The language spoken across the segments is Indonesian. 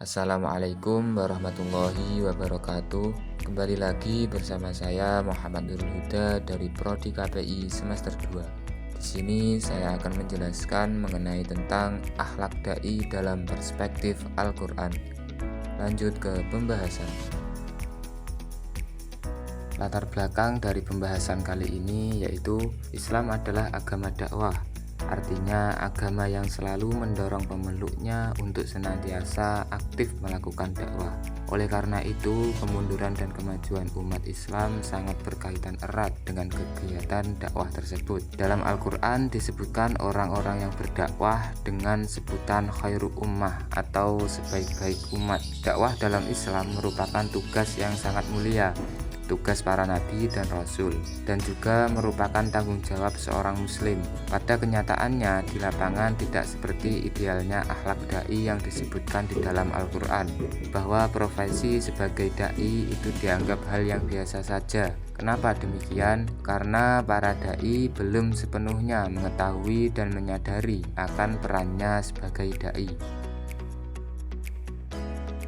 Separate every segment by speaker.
Speaker 1: Assalamualaikum warahmatullahi wabarakatuh. Kembali lagi bersama saya Muhammad Nurul Huda dari Prodi KPI semester 2. Di sini saya akan menjelaskan mengenai tentang akhlak dai dalam perspektif Al-Qur'an. Lanjut ke pembahasan. Latar belakang dari pembahasan kali ini yaitu Islam adalah agama dakwah. Artinya agama yang selalu mendorong pemeluknya untuk senantiasa aktif melakukan dakwah. Oleh karena itu, kemunduran dan kemajuan umat Islam sangat berkaitan erat dengan kegiatan dakwah tersebut. Dalam Al-Quran disebutkan orang-orang yang berdakwah dengan sebutan khairu ummah atau sebaik-baik umat. Dakwah dalam Islam merupakan tugas yang sangat mulia, tugas para nabi dan rasul, dan juga merupakan tanggung jawab seorang muslim. Pada kenyataannya di lapangan tidak seperti idealnya akhlak dai yang disebutkan di dalam Al-Quran, bahwa profesi sebagai dai itu dianggap hal yang biasa saja. Kenapa demikian? Karena para dai belum sepenuhnya mengetahui dan menyadari akan perannya sebagai dai.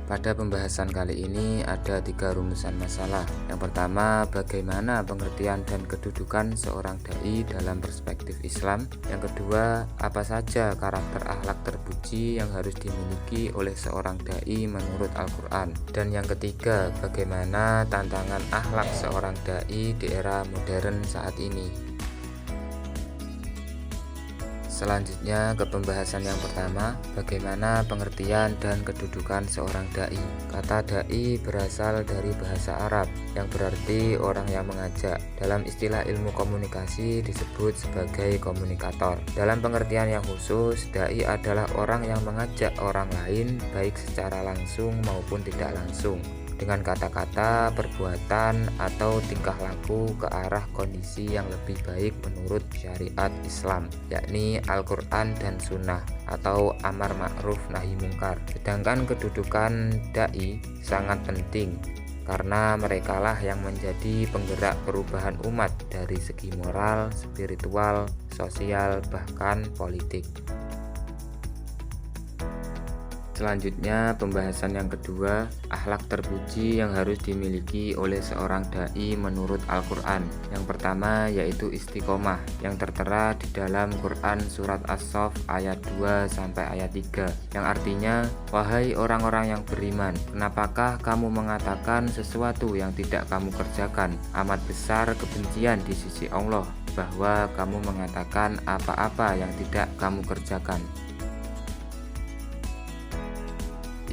Speaker 1: Pada pembahasan kali ini ada 3 rumusan masalah. Yang pertama, bagaimana pengertian dan kedudukan seorang dai dalam perspektif Islam. Yang kedua, apa saja karakter akhlak terpuji yang harus dimiliki oleh seorang dai menurut Al-Quran. Dan yang ketiga, bagaimana tantangan akhlak seorang dai di era modern saat ini. Selanjutnya ke pembahasan yang pertama, bagaimana pengertian dan kedudukan seorang dai. Kata dai berasal dari bahasa Arab yang berarti orang yang mengajak. Dalam istilah ilmu komunikasi disebut sebagai komunikator. Dalam pengertian yang khusus, dai adalah orang yang mengajak orang lain baik secara langsung maupun tidak langsung, dengan kata-kata, perbuatan, atau tingkah laku ke arah kondisi yang lebih baik menurut syariat Islam, yakni Al-Quran dan Sunnah atau amar ma'ruf nahi mungkar. Sedangkan kedudukan dai sangat penting karena merekalah yang menjadi penggerak perubahan umat dari segi moral, spiritual, sosial, bahkan politik. Selanjutnya pembahasan yang kedua, akhlak terpuji yang harus dimiliki oleh seorang dai menurut Al-Quran. Yang pertama yaitu istiqomah yang tertera di dalam Quran surat As-Saff ayat 2 sampai ayat 3, yang artinya, wahai orang-orang yang beriman, kenapakah kamu mengatakan sesuatu yang tidak kamu kerjakan? Amat besar kebencian di sisi Allah bahwa kamu mengatakan apa-apa yang tidak kamu kerjakan.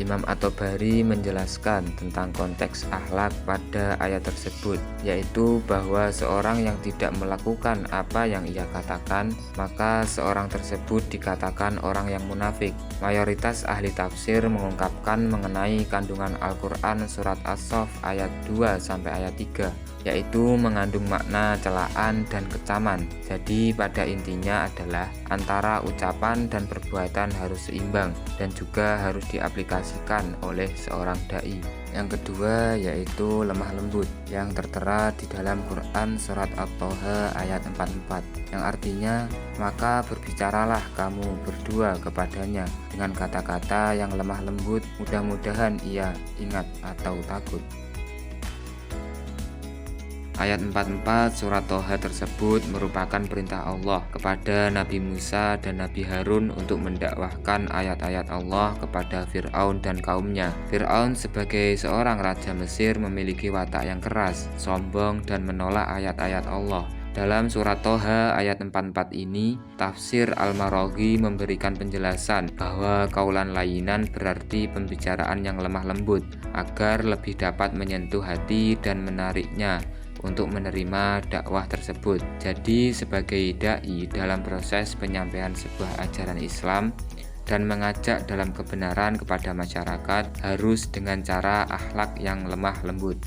Speaker 1: Imam At-Tabari menjelaskan tentang konteks akhlak pada ayat tersebut, yaitu bahwa seorang yang tidak melakukan apa yang ia katakan, maka seorang tersebut dikatakan orang yang munafik. Mayoritas ahli tafsir mengungkapkan mengenai kandungan Al-Quran surat As-Saff ayat 2 sampai ayat 3, yaitu mengandung makna celaan dan kecaman. Jadi pada intinya adalah antara ucapan dan perbuatan harus seimbang dan juga harus diaplikasikan oleh seorang dai. Yang kedua yaitu lemah lembut yang tertera di dalam Quran surat At-Thaha ayat 44, yang artinya, maka berbicaralah kamu berdua kepadanya dengan kata-kata yang lemah lembut, mudah-mudahan ia ingat atau takut. Ayat 44 surat Thaha tersebut merupakan perintah Allah kepada Nabi Musa dan Nabi Harun untuk mendakwahkan ayat-ayat Allah kepada Fir'aun dan kaumnya. Fir'aun sebagai seorang raja Mesir memiliki watak yang keras, sombong, dan menolak ayat-ayat Allah. Dalam surat Thaha ayat 44 ini, tafsir Al-Maraghi memberikan penjelasan bahwa qaulan layyinan berarti pembicaraan yang lemah lembut agar lebih dapat menyentuh hati dan menariknya untuk menerima dakwah tersebut. Jadi sebagai dai dalam proses penyampaian sebuah ajaran Islam dan mengajak dalam kebenaran kepada masyarakat harus dengan cara akhlak yang lemah lembut.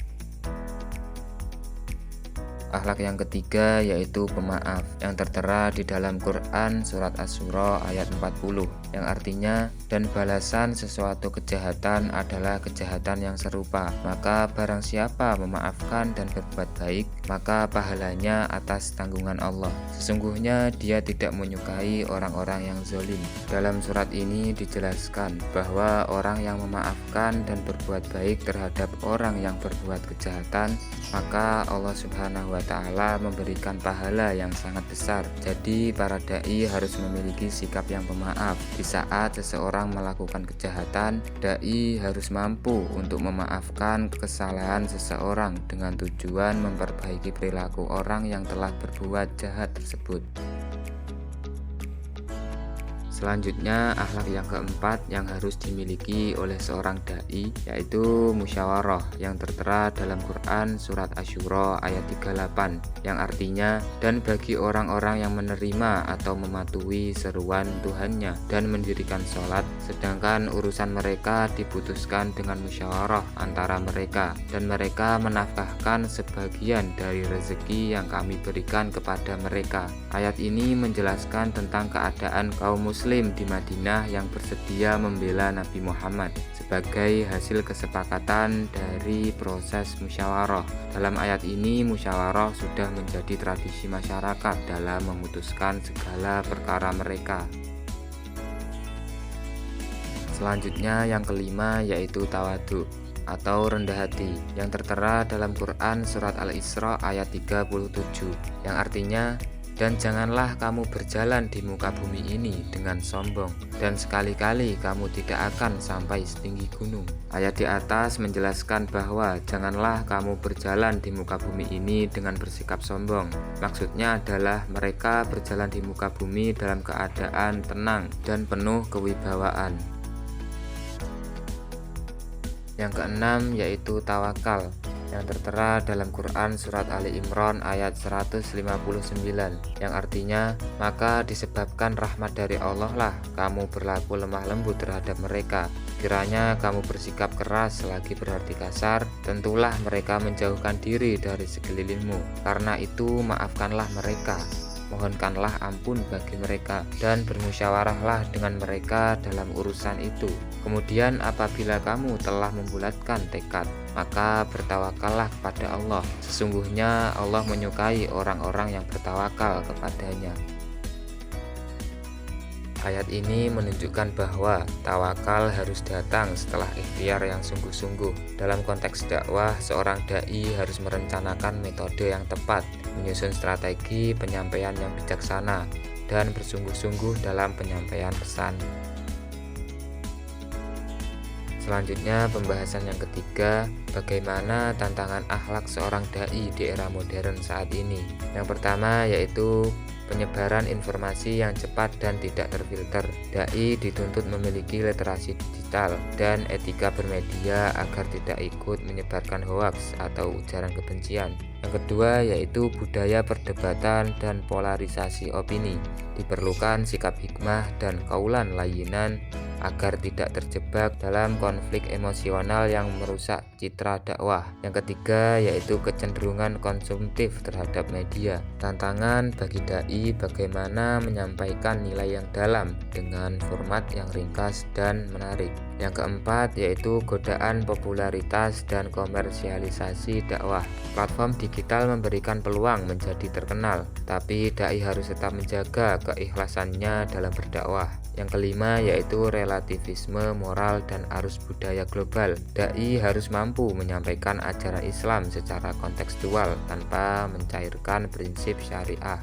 Speaker 1: Akhlak yang ketiga yaitu pemaaf, yang tertera di dalam Quran surat Asy-Syura ayat 40, yang artinya, dan balasan sesuatu kejahatan adalah kejahatan yang serupa. Maka barang siapa memaafkan dan berbuat baik, maka pahalanya atas tanggungan Allah. Sesungguhnya dia tidak menyukai orang-orang yang zalim. Dalam surat ini dijelaskan bahwa orang yang memaafkan dan berbuat baik terhadap orang yang berbuat kejahatan, maka Allah Subhanahu wa Ta'ala memberikan pahala yang sangat besar. Jadi para dai harus memiliki sikap yang pemaaf. Di saat seseorang melakukan kejahatan, dai harus mampu untuk memaafkan kesalahan seseorang dengan tujuan memperbaiki perilaku orang yang telah berbuat jahat tersebut. Selanjutnya, akhlak yang keempat yang harus dimiliki oleh seorang dai yaitu musyawarah, yang tertera dalam Quran surat Asy-Syura ayat 38, yang artinya, dan bagi orang-orang yang menerima atau mematuhi seruan Tuhannya dan mendirikan sholat, sedangkan urusan mereka diputuskan dengan musyawarah antara mereka, dan mereka menafkahkan sebagian dari rezeki yang kami berikan kepada mereka. Ayat ini menjelaskan tentang keadaan kaum muslim di Madinah yang bersedia membela Nabi Muhammad sebagai hasil kesepakatan dari proses musyawarah. Dalam ayat ini, musyawarah sudah menjadi tradisi masyarakat dalam memutuskan segala perkara mereka. Selanjutnya yang kelima yaitu tawadhu atau rendah hati, yang tertera dalam Quran surat Al-Isra ayat 37, yang artinya, dan janganlah kamu berjalan di muka bumi ini dengan sombong, dan sekali-kali kamu tidak akan sampai setinggi gunung. Ayat di atas menjelaskan bahwa janganlah kamu berjalan di muka bumi ini dengan bersikap sombong. Maksudnya adalah mereka berjalan di muka bumi dalam keadaan tenang dan penuh kewibawaan. Yang keenam yaitu tawakal, yang tertera dalam Quran surat Ali Imran ayat 159, yang artinya, maka disebabkan rahmat dari Allah lah kamu berlaku lemah lembut terhadap mereka. Kiranya kamu bersikap keras selagi berarti kasar, tentulah mereka menjauhkan diri dari sekelilingmu. Karena itu maafkanlah mereka, mohonkanlah ampun bagi mereka, dan bermusyawarahlah dengan mereka dalam urusan itu. Kemudian apabila kamu telah membulatkan tekad, maka bertawakallah kepada Allah. Sesungguhnya Allah menyukai orang-orang yang bertawakal kepadanya. Ayat ini menunjukkan bahwa tawakal harus datang setelah ikhtiar yang sungguh-sungguh. Dalam konteks dakwah, seorang dai harus merencanakan metode yang tepat, menyusun strategi penyampaian yang bijaksana, dan bersungguh-sungguh dalam penyampaian pesan. Selanjutnya, pembahasan yang ketiga, bagaimana tantangan akhlak seorang dai di era modern saat ini. Yang pertama yaitu penyebaran informasi yang cepat dan tidak terfilter. Dai dituntut memiliki literasi digital dan etika bermedia agar tidak ikut menyebarkan hoaks atau ujaran kebencian. Yang kedua yaitu budaya perdebatan dan polarisasi opini. Diperlukan sikap hikmah dan qaulan layyinan agar tidak terjebak dalam konflik emosional yang merusak citra dakwah. Yang ketiga yaitu kecenderungan konsumtif terhadap media. Tantangan bagi dai bagaimana menyampaikan nilai yang dalam dengan format yang ringkas dan menarik. Yang keempat yaitu godaan popularitas dan komersialisasi dakwah. Platform digital memberikan peluang menjadi terkenal, tapi dai harus tetap menjaga keikhlasannya dalam berdakwah. Yang kelima yaitu relativisme moral dan arus budaya global. Dai harus mampu menyampaikan ajaran Islam secara kontekstual tanpa mencairkan prinsip syariah.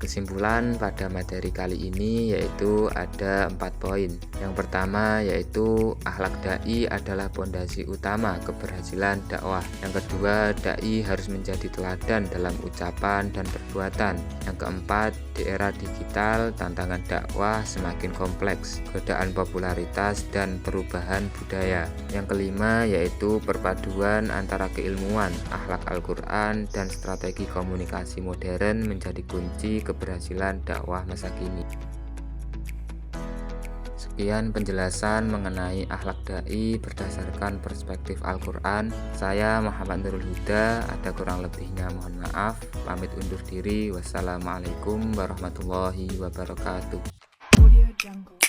Speaker 1: Kesimpulan pada materi kali ini yaitu ada 4 poin. Yang pertama yaitu akhlak dai adalah pondasi utama keberhasilan dakwah. Yang kedua, dai harus menjadi teladan dalam ucapan dan perbuatan. Yang keempat, di era digital tantangan dakwah semakin kompleks, godaan popularitas dan perubahan budaya. Yang kelima yaitu perpaduan antara keilmuan, akhlak Al-Quran dan strategi komunikasi modern menjadi kunci keberhasilan dakwah masa kini. Sekian penjelasan mengenai akhlak dai berdasarkan perspektif Al-Quran. Saya Muhammad Nurul Huda, ada kurang lebihnya mohon maaf. Pamit undur diri. Wassalamualaikum warahmatullahi wabarakatuh.
Speaker 2: Audio Jungle.